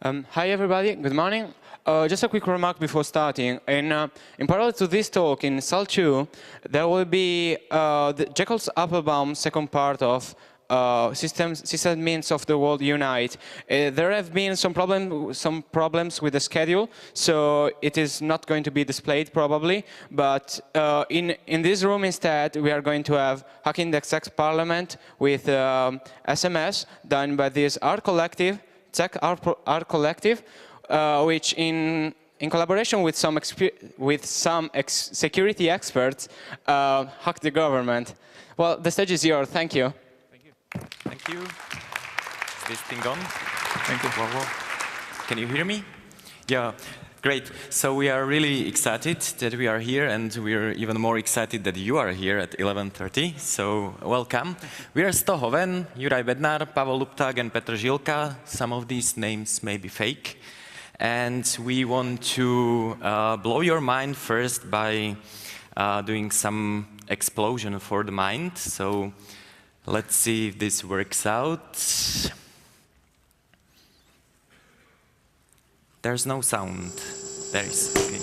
Hi everybody, good morning. Just a quick remark before starting. In parallel to this talk in Sal 2, there will be the Jekyll's Applebaum second part of Sysadmins of the World Unite. There have been some problems with the schedule, so it is not going to be displayed probably. But in this room instead, we are going to have Hacking the Czech Parliament with SMS done by this art collective, Czech art collective, which in collaboration with some security experts hacked the government. Well, the stage is yours. Thank you. Thank you. Is this thing on? Thank you. Wow. Can you hear me? Yeah, great. So we are really excited that we are here, and we are even more excited that you are here at 11:30. So welcome. We are Ztohoven, Juraj Bednar, Pavel Lupták, and Petr Žilka. Some of these names may be fake. And we want to blow your mind first by doing some explosion for the mind. So let's see if this works out. There's no sound. There is. Okay.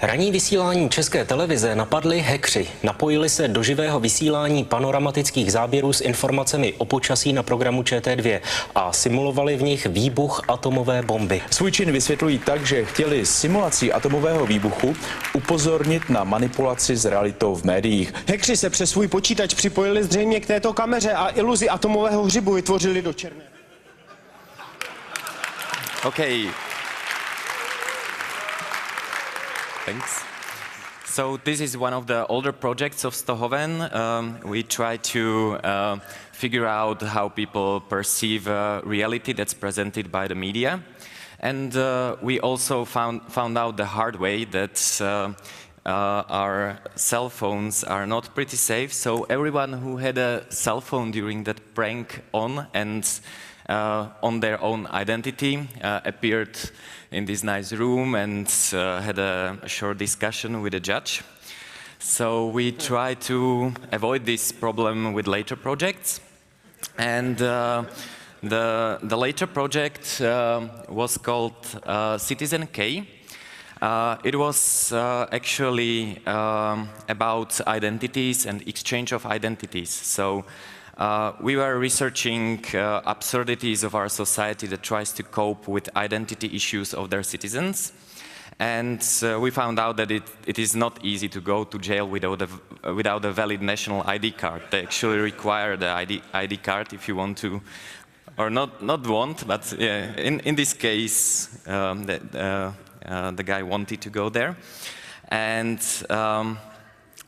Ranní vysílání České televize napadli hackři. Napojili se do živého vysílání panoramatických záběrů s informacemi o počasí na programu ČT2 a simulovali v nich výbuch atomové bomby. Svůj čin vysvětlují tak, že chtěli simulací atomového výbuchu upozornit na manipulaci s realitou v médiích. Hackři se přes svůj počítač připojili zřejmě k této kameře a iluzi atomového hřibu vytvořili do černé. Okay. Thanks. So this is one of the older projects of Ztohoven. We try to figure out how people perceive reality that's presented by the media. And we also found out the hard way that our cell phones are not pretty safe. So everyone who had a cell phone during that prank on their own identity appeared in this nice room and had a short discussion with the judge. So we try to avoid this problem with later projects. And the later project was called Citizen K. It was actually about identities and exchange of identities. So we were researching absurdities of our society that tries to cope with identity issues of their citizens. And we found out that it is not easy to go to jail without a valid national ID card. They actually require the ID card if you want to, or not want, but in this case, the guy wanted to go there. And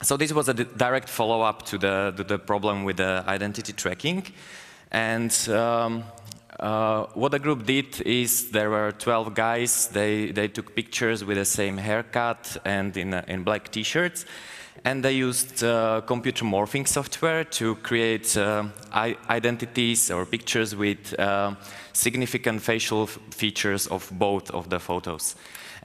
so this was a direct follow-up to the problem with the identity tracking. And what the group did is there were 12 guys. They took pictures with the same haircut and in black T-shirts. And they used computer morphing software to create identities or pictures with significant facial features of both of the photos.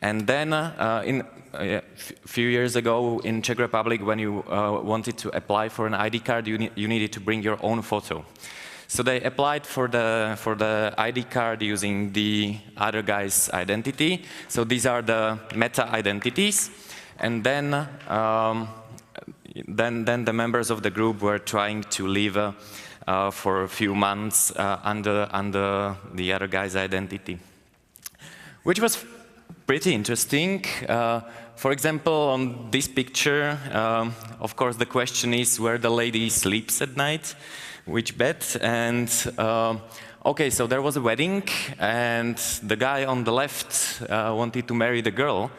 And then a few years ago in Czech Republic, when you wanted to apply for an ID card, you needed to bring your own photo. So they applied for the ID card using the other guy's identity. So these are the meta identities. And then the members of the group were trying to live for a few months under the other guy's identity, which was pretty interesting. For example, on this picture, of course, the question is where the lady sleeps at night, which bet. And okay, so there was a wedding, and the guy on the left wanted to marry the girl,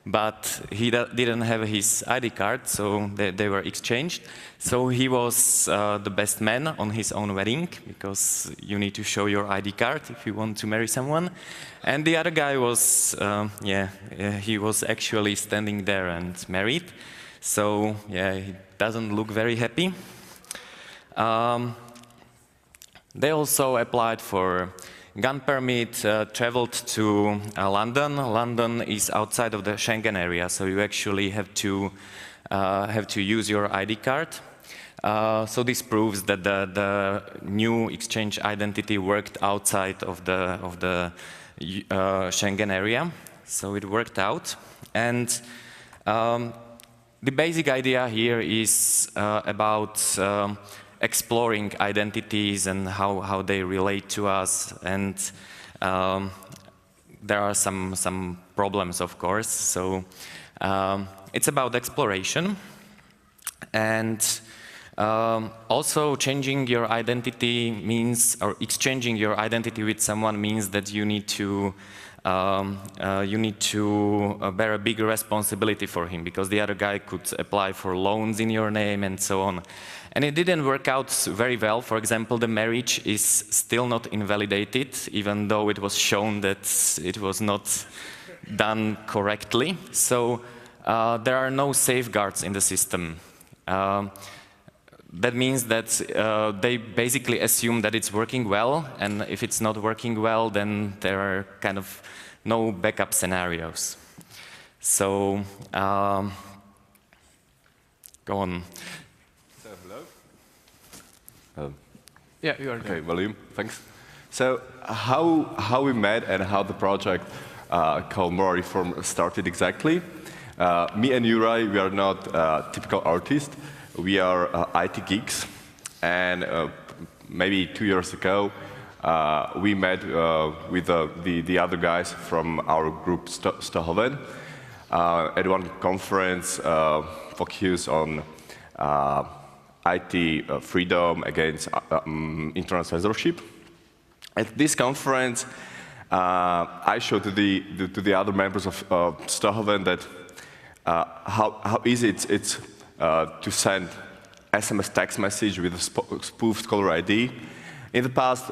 but he didn't have his ID card, so they were exchanged. So he was the best man on his own wedding, because you need to show your ID card if you want to marry someone. And the other guy was, he was actually standing there and married. So yeah, he doesn't look very happy. They also applied for gun permit, traveled to London. London is outside of the Schengen area, so you actually have to use your ID card. So this proves that the new exchange identity worked outside of the Schengen area. So it worked out. And the basic idea here is about exploring identities and how they relate to us, and there are some problems, of course. So it's about exploration, and also changing your identity means, or exchanging your identity with someone means that you need to bear a bigger responsibility for him, because the other guy could apply for loans in your name and so on. And it didn't work out very well. For example, the marriage is still not invalidated, even though it was shown that it was not done correctly. So there are no safeguards in the system. That means that they basically assume that it's working well, and if it's not working well, then there are kind of no backup scenarios. So, go on. So, hello? Yeah, you are Okay, there. William, thanks. So, how we met and how the project called Moral Reform started exactly. Me and Juraj, we are not typical artists. We are IT geeks, and maybe 2 years ago, we met with the other guys from our group Ztohoven at one conference focused on IT freedom against internet censorship. At this conference, I showed to the other members of Ztohoven that how easy it's to send SMS text message with a spoofed caller ID. In the past,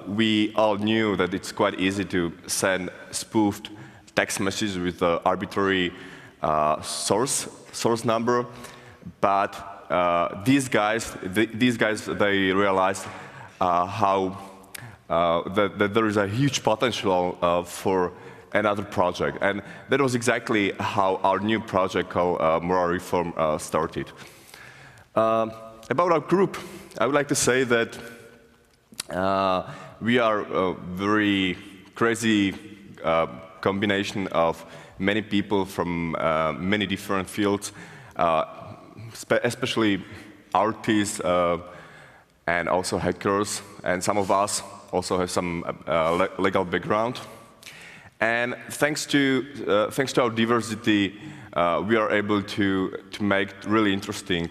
we all knew that it's quite easy to send spoofed text messages with an arbitrary source number, but these guys, they realized that there is a huge potential for another project, and that was exactly how our new project called Moral Reform started. About our group, I would like to say that we are a very crazy combination of many people from many different fields, especially artists and also hackers, and some of us also have some legal background. And thanks to our diversity, we are able to make really interesting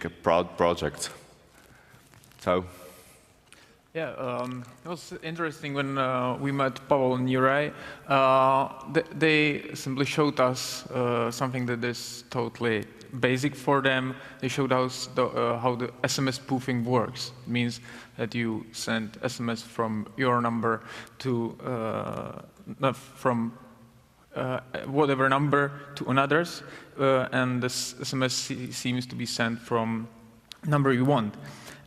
projects. So. Yeah, it was interesting when we met Pavel and Juraj. They simply showed us something that is totally basic for them. They showed us how the SMS spoofing works. It means that you send SMS from your number to from whatever number to another's, and this SMS seems to be sent from number you want.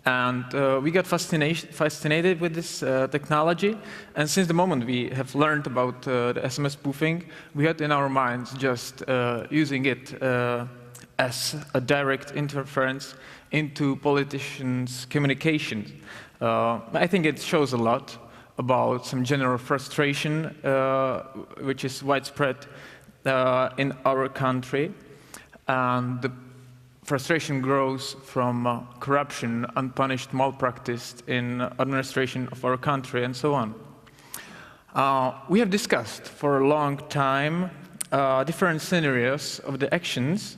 And we got fascinated with this technology, and since the moment we have learned about the SMS spoofing, we had in our minds just using it as a direct interference into politicians' communications. I think it shows a lot about some general frustration which is widespread in our country, and the frustration grows from corruption, unpunished malpractice in administration of our country, and so on. We have discussed for a long time different scenarios of the actions,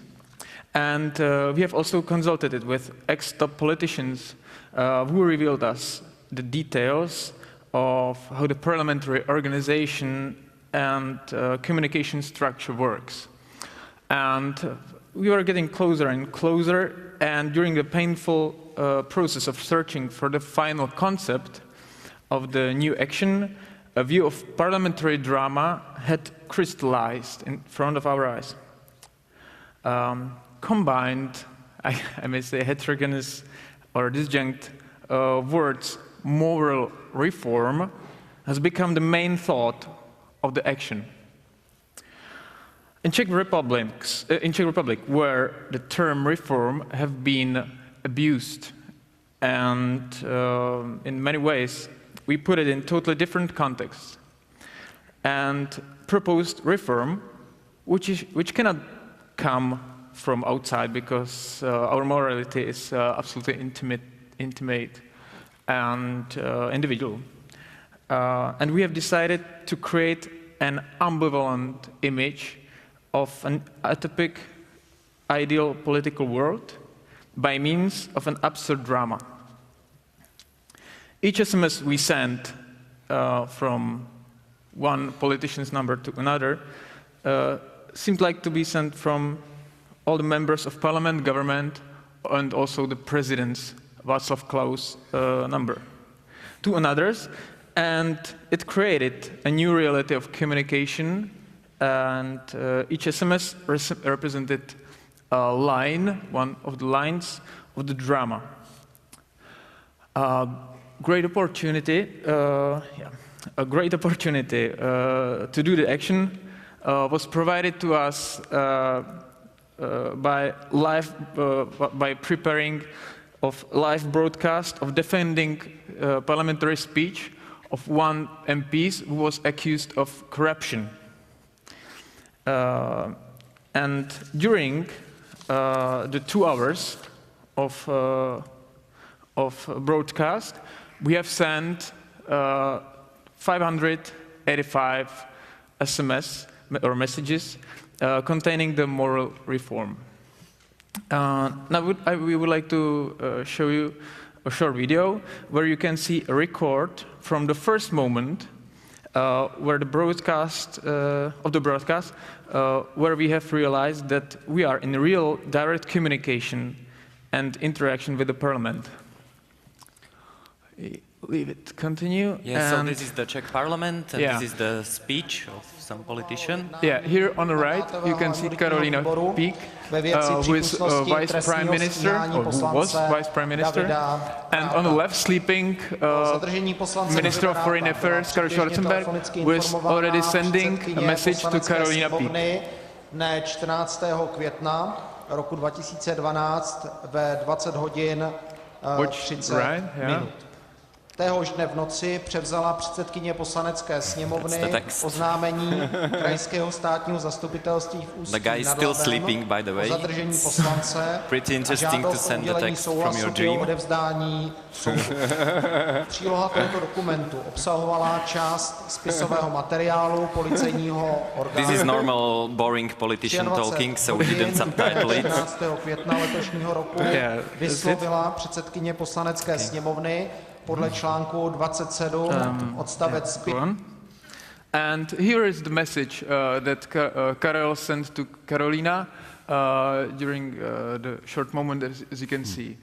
And we have also consulted it with ex-top politicians who revealed us the details of how the parliamentary organization and communication structure works. And we were getting closer and closer, and during the painful process of searching for the final concept of the new action, a view of parliamentary drama had crystallized in front of our eyes. Combined, I may say heterogeneous or disjunct words, moral reform has become the main thought of the action. In Czech Republic, where the term reform have been abused, and in many ways we put it in totally different contexts, and proposed reform, which cannot come from outside because our morality is absolutely intimate and individual. And we have decided to create an ambivalent image of an utopic, ideal political world by means of an absurd drama. Each SMS we send from one politician's number to another seemed like to be sent from all the members of parliament, government, and also the president's, Václav Klaus, number to another's, and it created a new reality of communication, and each SMS represented a line, one of the lines of the drama. Great opportunity, a great opportunity to do the action was provided to us by preparing of live broadcast of defending parliamentary speech of one MP who was accused of corruption. And during the 2 hours of broadcast, we have sent 585 SMS or messages containing the moral reform. Now we would like to show you a short video where you can see a record from the first moment where the broadcast where we have realized that we are in real direct communication and interaction with the parliament. Leave it continue. Yeah, so this is the Czech parliament, and this is the speech of some politician. Yeah, here on the right you can see Karolina Pík, who is Vice Prime Minister, or who was Vice Prime Minister, and on the left sleeping Minister of Foreign Affairs Karel Schwarzenberg, who is already sending a message to Karolina Pík. Dne 14. května roku 2012 ve 20 hodin 30 minut. Téhož dne v noci převzala předsedkyně poslanecké sněmovny oznámení krajského státního zastupitelství v Ústí nad Labem o zadržení poslance a žádost o udělení souhlasu k jeho odevzdání soudu. Příloha tohoto dokumentu obsahovala část spisového materiálu policejního orgánu. This is normal, boring politician talking, so we didn't subtitle it. 14. května letošního roku vyslovila předsedkyně poslanecké sněmovny podle článku 27 odstavec 5. And here is the message that Karel sent to Karolina during the short moment, as you can see.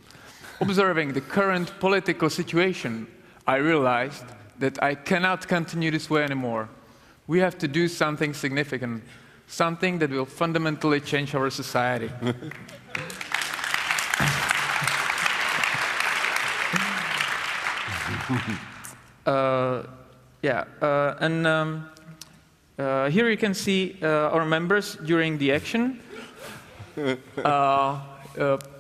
Observing the current political situation, I realized that I cannot continue this way anymore. We have to do something significant, something that will fundamentally change our society. Here you can see our members during the action.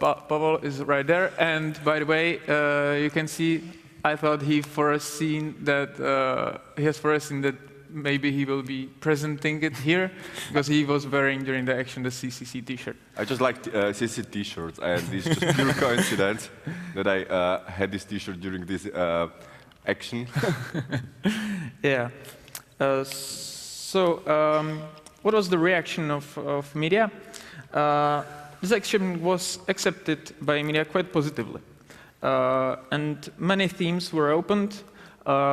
Pavel is right there, and by the way, you can see. I thought he has foreseen that maybe he will be presenting it here because he was wearing during the action the CCC T-shirt. I just like CCC T-shirts, and it's just pure coincidence that I had this T-shirt during this action. Yeah. What was the reaction of media? this action was accepted by media quite positively. And many themes were opened,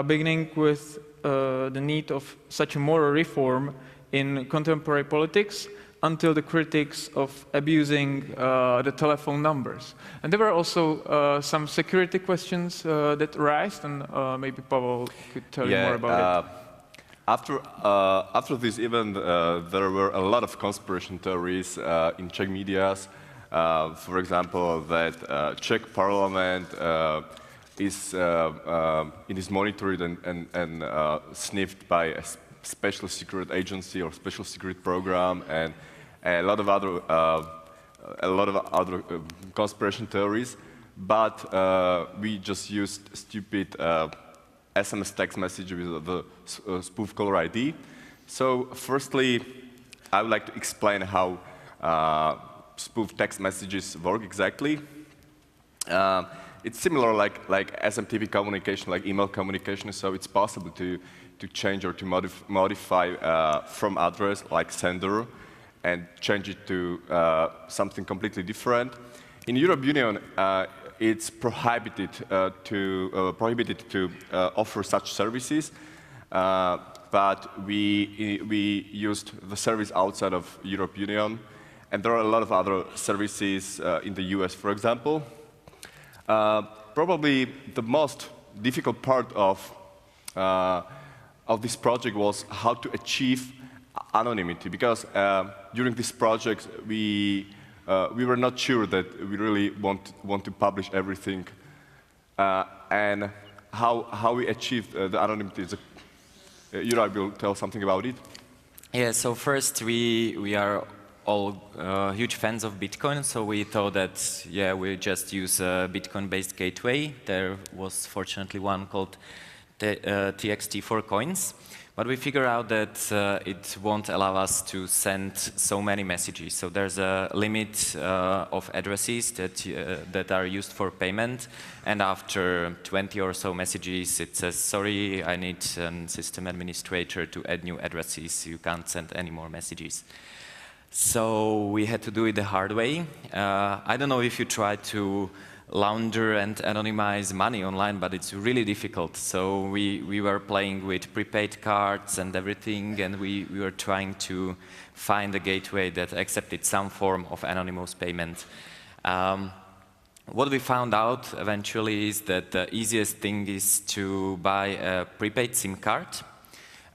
beginning with the need of such a moral reform in contemporary politics, until the critics of abusing the telephone numbers. And there were also some security questions that arose, and maybe Pavel could tell you more about it. After this event, there were a lot of conspiracy theories in Czech medias. For example, that Czech parliament is monitored and sniffed by a special secret agency or special secret program, and a lot of other conspiracy theories. But we just used stupid SMS text message with the spoof caller ID. So firstly, I would like to explain how spoof text messages work exactly. It's similar like SMTP communication, like email communication, so it's possible to change or to modify from address like sender and change it to something completely different. In European Union, it's prohibited to offer such services, but we used the service outside of European Union, and there are a lot of other services in the US, for example. Probably the most difficult part of this project was how to achieve anonymity, because during this project we were not sure that we really want to publish everything, and how we achieved the anonymity. Juraj will tell something about it. Yeah. So first, we are all huge fans of Bitcoin, so we thought that we just use a Bitcoin-based gateway. There was fortunately one called TXT4 coins. But we figure out that it won't allow us to send so many messages. So there's a limit of addresses that are used for payment. And after 20 or so messages, it says, sorry, I need a system administrator to add new addresses. You can't send any more messages. So we had to do it the hard way. I don't know if you try to launder and anonymize money online, but it's really difficult. So we were playing with prepaid cards and everything, and we were trying to find a gateway that accepted some form of anonymous payment. What we found out eventually is that the easiest thing is to buy a prepaid SIM card,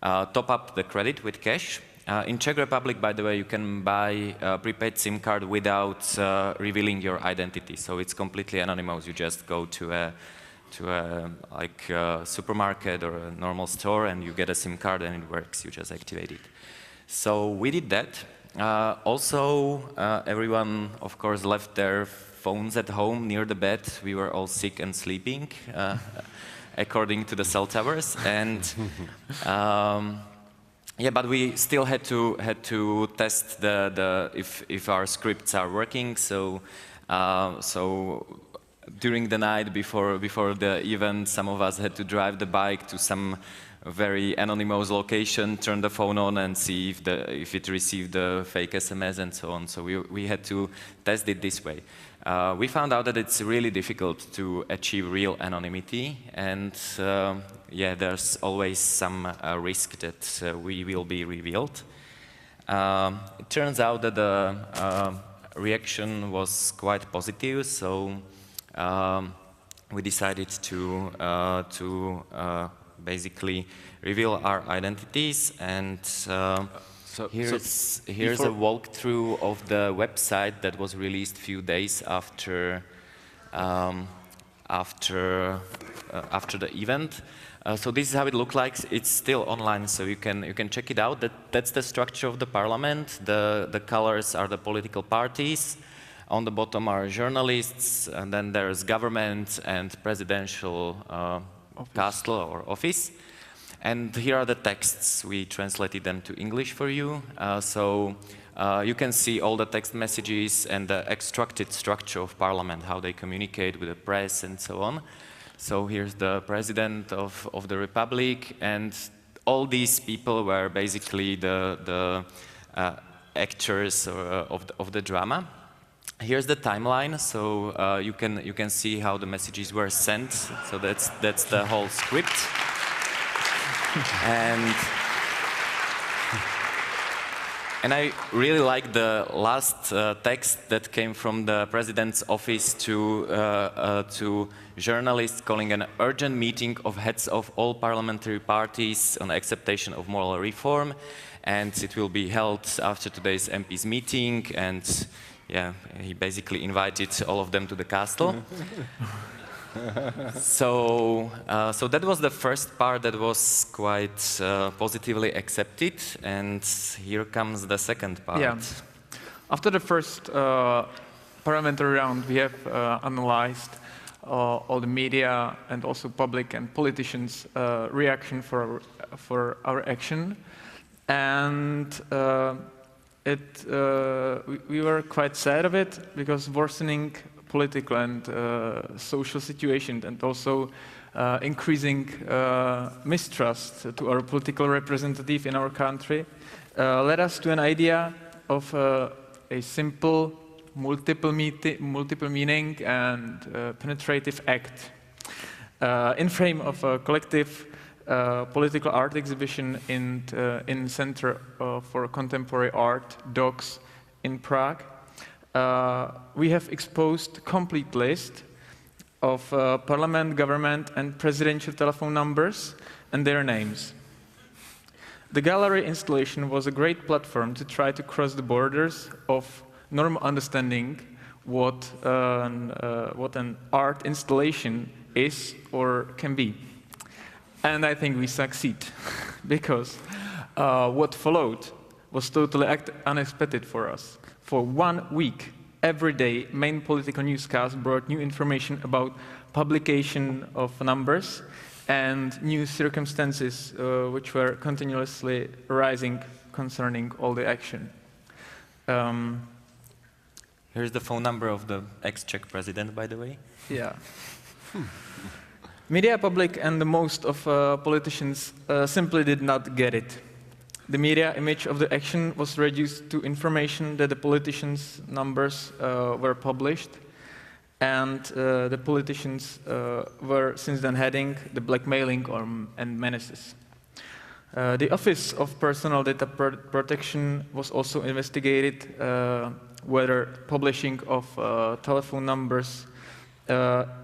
top up the credit with cash. In Czech Republic, by the way, you can buy a prepaid SIM card without revealing your identity, so it's completely anonymous. You just go to a supermarket or a normal store, and you get a SIM card, and it works. You just activate it. So we did that. Also, everyone, of course, left their phones at home near the bed. We were all sick and sleeping, according to the cell towers, and. Yeah, but we still had to test if our scripts are working. So during the night before the event, some of us had to drive the bike to some very anonymous location, turn the phone on, and see if it received the fake SMS and so on. So we had to test it this way. We found out that it's really difficult to achieve real anonymity, and there's always some risk that we will be revealed. It turns out that the reaction was quite positive, so we decided to basically reveal our identities, and here's a walkthrough of the website that was released a few days after the event. So this is how it looks like. It's still online, so you can check it out. That's the structure of the parliament. The colors are the political parties. On the bottom are journalists, and then there's government and presidential castle or office. And here are the texts. We translated them to English for you. So you can see all the text messages and the extracted structure of parliament, how they communicate with the press and so on. So here's the president of the republic, and all these people were basically the actors of the drama. Here's the timeline, so you can see how the messages were sent. So that's the whole script. And I really like the last text that came from the president's office to journalists, calling an urgent meeting of heads of all parliamentary parties on acceptation of moral reform, and it will be held after today's MPs meeting. And yeah, he basically invited all of them to the castle. So that was the first part that was quite positively accepted, and here comes the second part. Yeah. After the first parliamentary round, we have analyzed all the media and also public and politicians' reaction for our action, and we were quite sad of it, because worsening political and social situation, and also increasing mistrust to our political representative in our country, led us to an idea of a simple, multiple meaning and penetrative act in frame of a collective political art exhibition in Center for Contemporary Art, DOCS, in Prague. We have exposed a complete list of parliament, government, and presidential telephone numbers and their names. The gallery installation was a great platform to try to cross the borders of normal understanding what an art installation is or can be. And I think we succeed, because what followed was totally unexpected for us. For 1 week, every day, main political newscasts brought new information about publication of numbers and new circumstances which were continuously rising concerning all the action. Here's the phone number of the ex-Czech president, by the way. Yeah. Media, public, and the most of politicians simply did not get it. The media image of the action was reduced to information that the politicians' numbers were published, and the politicians were since then heading the blackmailing and menaces. The Office of Personal Data Protection was also investigated whether publishing of telephone numbers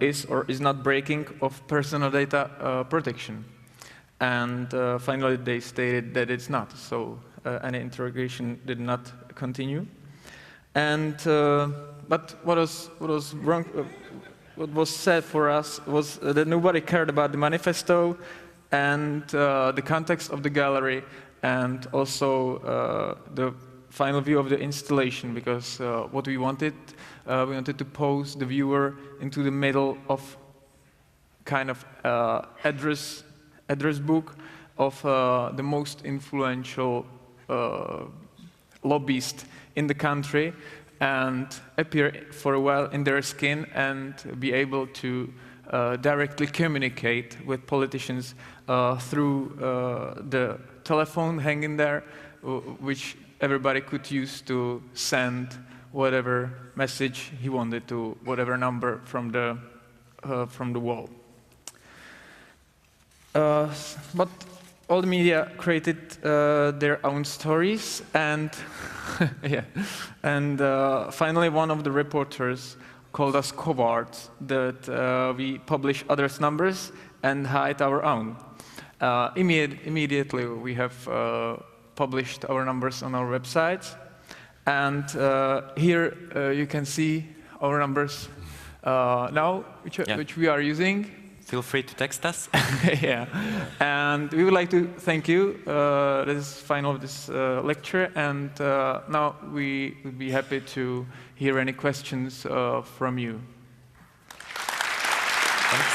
is or is not breaking of personal data protection. And finally, they stated that it's not, so any interrogation did not continue. And but what was wrong? What was said for us was that nobody cared about the manifesto and the context of the gallery, and also the final view of the installation, because what we wanted to pose the viewer into the middle of kind of address book of the most influential lobbyist in the country, and appear for a while in their skin and be able to directly communicate with politicians through the telephone hanging there, which everybody could use to send whatever message he wanted to whatever number from the wall. But all the media created their own stories, and yeah, and finally one of the reporters called us cowards that we publish others' numbers and hide our own. Immediately we have published our numbers on our website, and here you can see our numbers now, which we are using. Feel free to text us. Yeah, and we would like to thank you. This is final of this lecture, and now we would be happy to hear any questions from you. Thanks.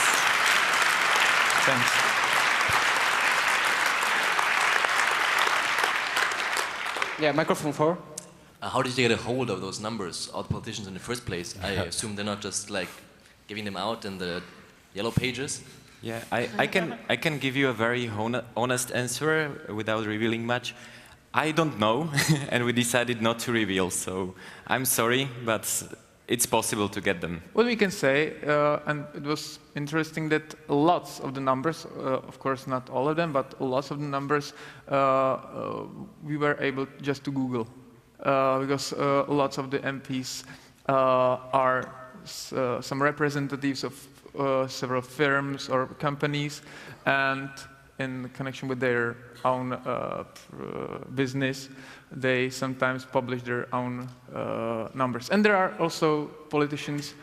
Thanks. Yeah, microphone 4. How did you get a hold of those numbers, all the politicians in the first place? I assume they're not just like giving them out in the yellow pages. Yeah, I can give you a very honest answer without revealing much. I don't know, and we decided not to reveal. So I'm sorry, but it's possible to get them. What we can say, and it was interesting that lots of the numbers, of course not all of them, but lots of the numbers we were able just to Google, because lots of the MPs are some representatives of several firms or companies, and in connection with their own business, they sometimes publish their own numbers. And there are also politicians,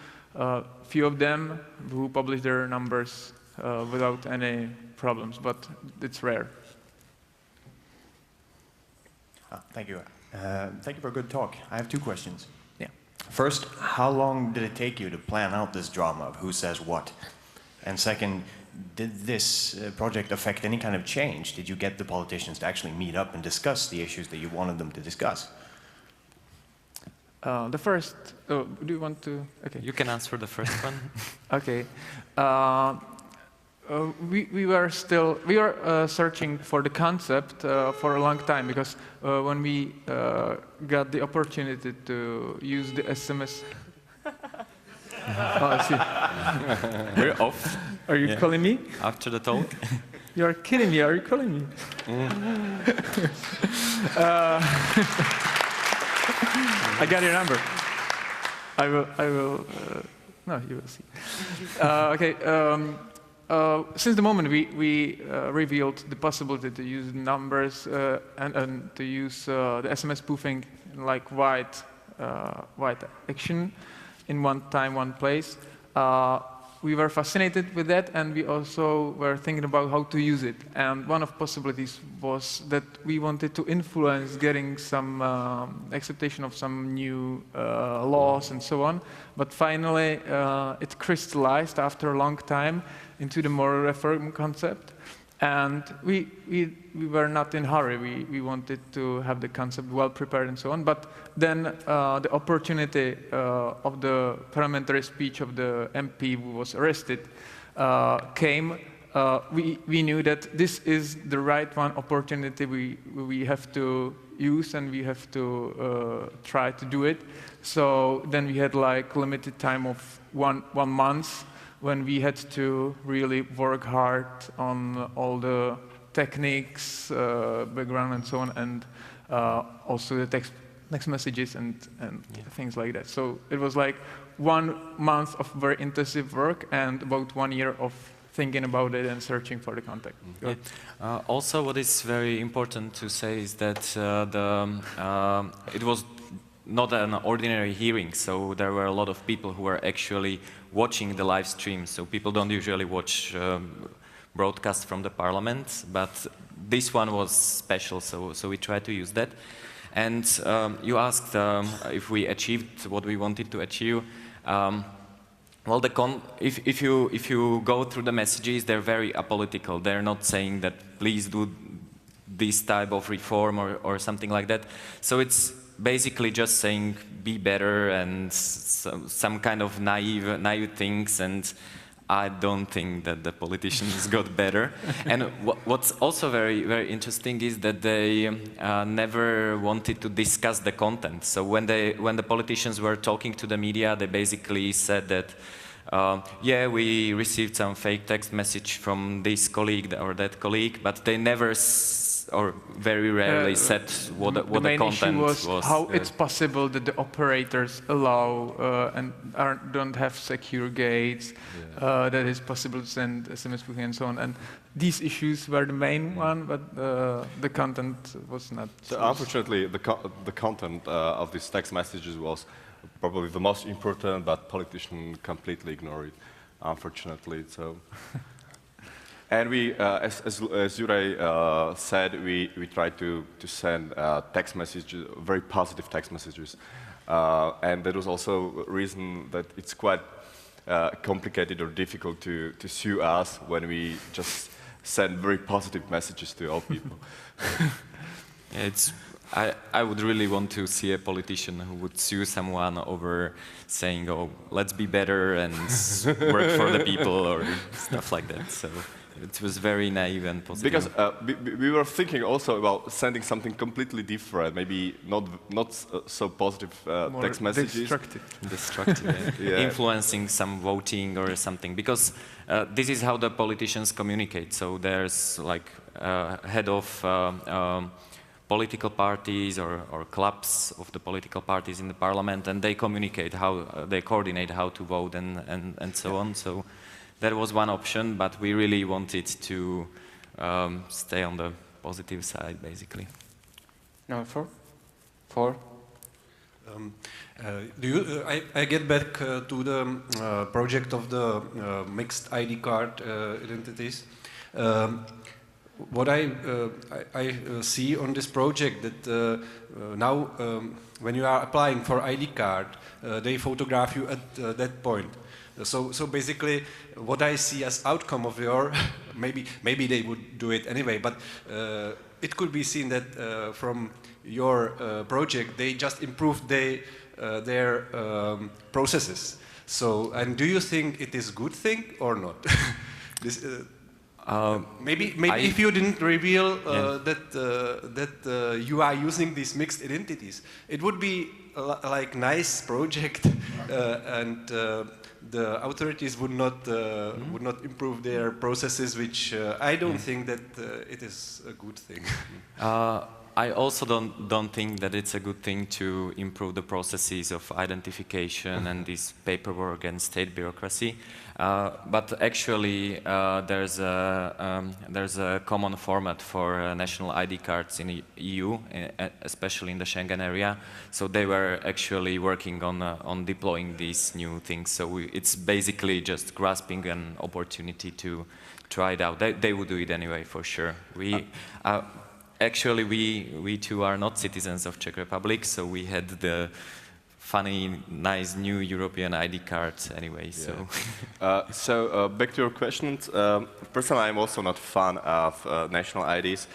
few of them, who publish their numbers without any problems, but it's rare. Thank you. Thank you for a good talk. I have two questions. Yeah. First, how long did it take you to plan out this drama of who says what? And second, did this project affect any kind of change? Did you get the politicians to actually meet up and discuss the issues that you wanted them to discuss? The first, do you want to? Okay. You can answer the first one. Okay. We were searching for the concept for a long time, because when we got the opportunity to use the SMS. Oh, I see. We're off. Are you calling me? After the talk? You're kidding me, are you calling me? I got your number. I will, no, you will see. Okay, since the moment we revealed the possibility to use numbers and to use the SMS spoofing like white action in one time, one place, we were fascinated with that, and we also were thinking about how to use it. And one of possibilities was that we wanted to influence getting some acceptation of some new laws and so on. But finally, it crystallized after a long time into the moral reform concept. And we were not in a hurry. We wanted to have the concept well prepared and so on. But then the opportunity of the parliamentary speech of the MP who was arrested came. We knew that this is the right one opportunity we have to use, and we have to try to do it. So then we had like limited time of one month, when we had to really work hard on all the techniques, background and so on, and also the text messages and things like that. So it was like 1 month of very intensive work and about 1 year of thinking about it and searching for the contact. Also, what is very important to say is that it was not an ordinary hearing, so there were a lot of people who were actually watching the live stream. So people don't usually watch broadcasts from the parliament, but this one was special, so we tried to use that. And you asked if we achieved what we wanted to achieve. Well, if you go through the messages, they're very apolitical. They're not saying that please do this type of reform or something like that. So it's basically just saying be better and some kind of naive things, and I don't think that the politicians got better. And what's also very, very interesting is that they never wanted to discuss the content. So when the politicians were talking to the media, they basically said that yeah, we received some fake text message from this colleague or that colleague, but they never or very rarely said what the content was. How it's possible that the operators allow and don't have secure gates, that it's possible to send SMS spoofing and so on. And these issues were the main one, but the content was not. So unfortunately, the content of these text messages was probably the most important, but politicians completely ignored it, unfortunately. So. And we, as Juraj said, we tried to send text messages, very positive text messages. And that was also a reason that it's quite complicated or difficult to sue us when we just send very positive messages to all people. I would really want to see a politician who would sue someone over saying, oh, let's be better and work for the people or stuff like that. So. it was very naive and positive. Because we were thinking also about sending something completely different, maybe not so positive text messages. Destructive, yeah. Influencing some voting or something. Because this is how the politicians communicate. So there's like head of political parties or clubs of the political parties in the parliament, and they communicate how they coordinate how to vote and so on. So that was one option, but we really wanted to stay on the positive side, basically. No, four. I get back to the project of the mixed ID card identities. What I see on this project that now when you are applying for ID card, they photograph you at that point. So basically, what I see as outcome of your maybe they would do it anyway, but it could be seen that from your project they just improved their processes. So, and do you think it is a good thing or not? This, maybe if you didn't reveal that you are using these mixed identities, it would be like nice project, and the authorities would not improve their processes, which I don't think that it is a good thing. I also don't think that it's a good thing to improve the processes of identification and this paperwork and state bureaucracy. But actually, there's a common format for national ID cards in the EU, especially in the Schengen area. So they were actually working on deploying these new things. So it's basically just grasping an opportunity to try it out. They would do it anyway, for sure. Actually, we too are not citizens of Czech Republic, so we had the funny, nice new European ID card anyway. Yeah. So back to your questions. Personally, I'm also not fan of national IDs,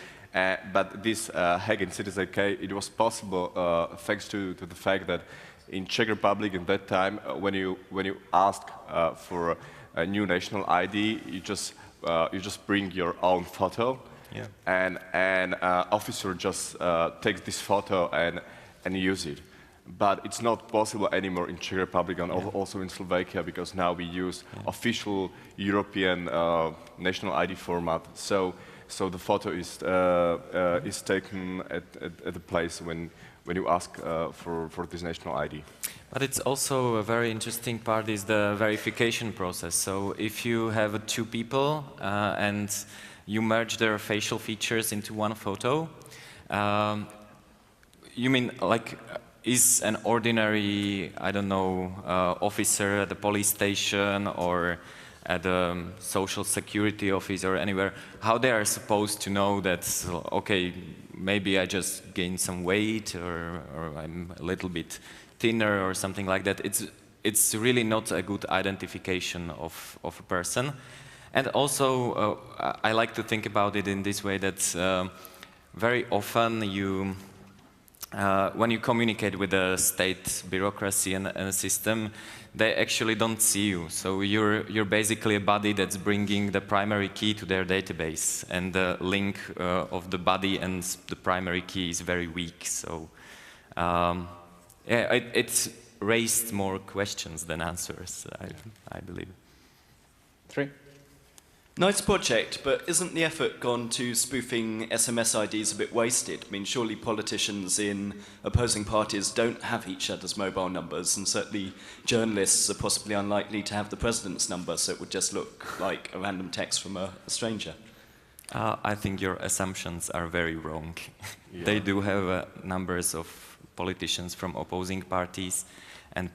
but this hack in Citizen K, it was possible thanks to the fact that in Czech Republic at that time, when you ask for a new national ID, you just bring your own photo. Yeah. And an officer just takes this photo and use it. But it's not possible anymore in Czech Republic and also in Slovakia, because now we use official European national ID format. So the photo is taken at the place when you ask for this national ID. But it's also a very interesting part is the verification process. So if you have two people and you merge their facial features into one photo, you mean like is an ordinary, I don't know, officer at the police station or at a social security office or anywhere, how they are supposed to know that, okay, maybe I just gained some weight or I'm a little bit thinner or something like that. It's really not a good identification of a person. And also, I like to think about it in this way that very often when you communicate with the state bureaucracy and a system, they actually don't see you. So you're basically a body that's bringing the primary key to their database, and the link of the body and the primary key is very weak. So yeah, it's raised more questions than answers, I believe. 3. Nice project, but isn't the effort gone to spoofing SMS IDs a bit wasted? I mean, surely politicians in opposing parties don't have each other's mobile numbers, and certainly journalists are possibly unlikely to have the president's number, so it would just look like a random text from a stranger. I think your assumptions are very wrong. Yeah. They do have numbers of politicians from opposing parties, and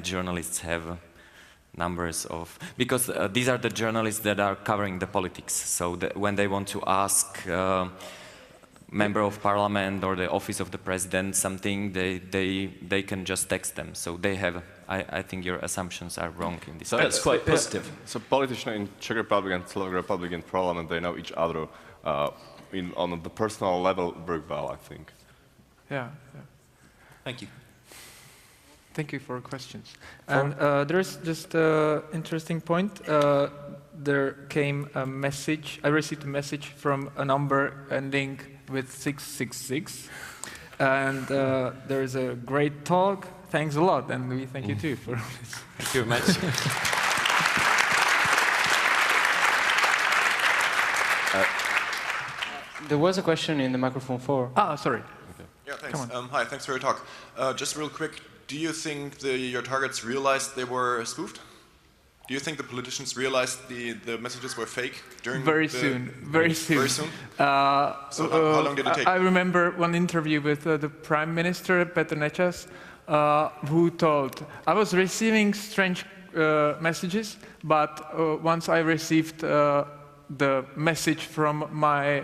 journalists have numbers of, because these are the journalists that are covering the politics. So when they want to ask member of parliament or the office of the president something, they can just text them. So they have, I think your assumptions are wrong in this. So that's quite positive. So politicians in Czech Republic and Slovak Republic in parliament, they know each other on the personal level very well, I think. Yeah. Thank you. Thank you for questions. And there is just an interesting point. there came a message. I received a message from a number ending with 666, and there is a great talk. Thanks a lot, and we thank you too for this. Thank you very much. There was a question in the microphone 4. Ah, sorry. Okay. Yeah, thanks. Hi, thanks for your talk. Just real quick, do you think your targets realized they were spoofed? Do you think the politicians realized the messages were fake during Very soon. Very soon. So how long did it take? I remember one interview with the Prime Minister, Petr Nečas, who told, I was receiving strange messages, but once I received the message from my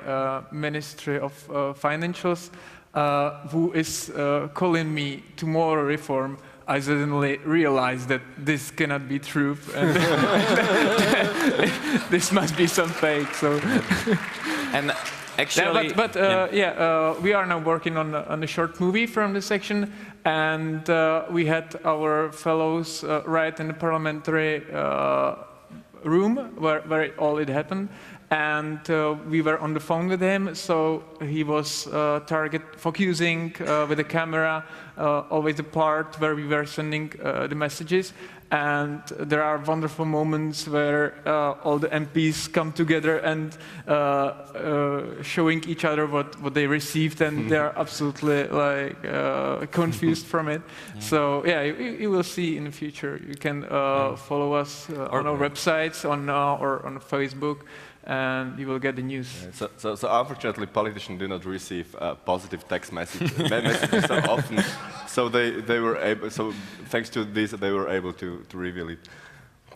Ministry of Financials, who is calling me to more reform, I suddenly realized that this cannot be true, and this must be some fake. So, and actually, we are now working on a short movie from the section, and we had our fellows write in the parliamentary room where all it happened. And we were on the phone with him, so he was focusing with the camera, always the part where we were sending the messages. And there are wonderful moments where all the MPs come together and showing each other what they received, and they're absolutely confused from it. Yeah. So yeah, you will see in the future. You can follow us on our websites, or on Facebook, and you will get the news. Yeah, so unfortunately, politicians do not receive positive text messages so often. So they were able. So thanks to this, they were able to reveal it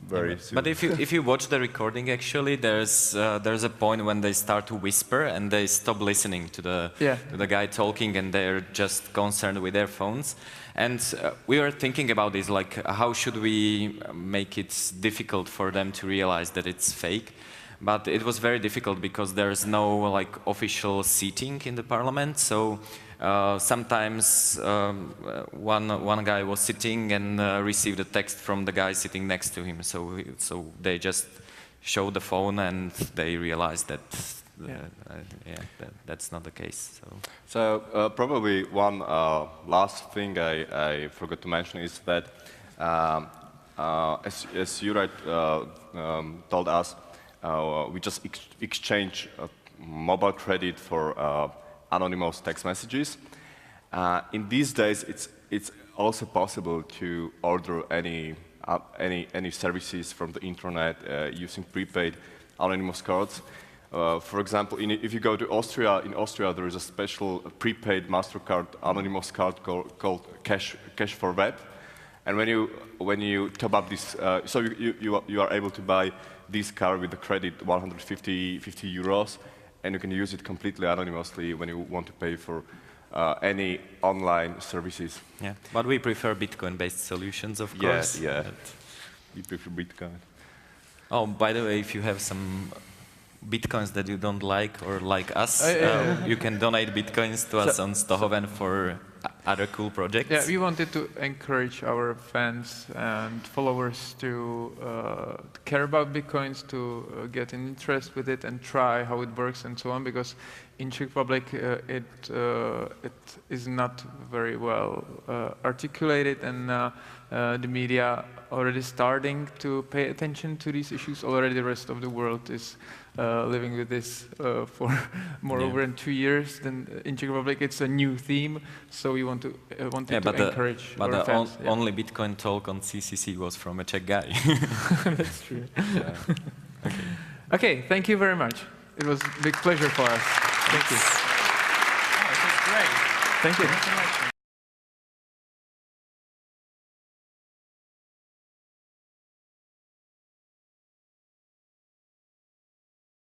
very soon. But if you watch the recording, actually, there's a point when they start to whisper and they stop listening to the guy talking, and they're just concerned with their phones. And we were thinking about this, like how should we make it difficult for them to realize that it's fake. But it was very difficult because there's no official seating in the parliament. So sometimes one guy was sitting and received a text from the guy sitting next to him. So they just showed the phone and they realized that that's not the case. So probably one last thing I forgot to mention is that as Juraj told us, we just exchange mobile credit for anonymous text messages. In these days, it's also possible to order any services from the internet using prepaid anonymous cards. For example, if you go to Austria, in Austria there is a special prepaid MasterCard anonymous card called Cash for Web, and when you top up this, so you are able to buy this card with the credit 150 euros, and you can use it completely anonymously when you want to pay for any online services. Yeah, but we prefer Bitcoin-based solutions, of course. Yeah, we prefer Bitcoin. Oh, by the way, if you have some Bitcoins that you don't like, or like us, you can donate Bitcoins to us on Ztohoven for other cool projects. Yeah, we wanted to encourage our fans and followers to care about Bitcoins, to get an interest with it and try how it works and so on, because in Czech Republic it is not very well articulated, and the media already starting to pay attention to these issues. Already the rest of the world is living with this for moreover than 2 years. Then in Czech Republic it's a new theme, so we wanted to encourage our fans. But the only Bitcoin talk on CCC was from a Czech guy. That's true. Okay, thank you very much. It was a big pleasure for us. Thank you. Oh, this is great. Thank you. Thanks so much.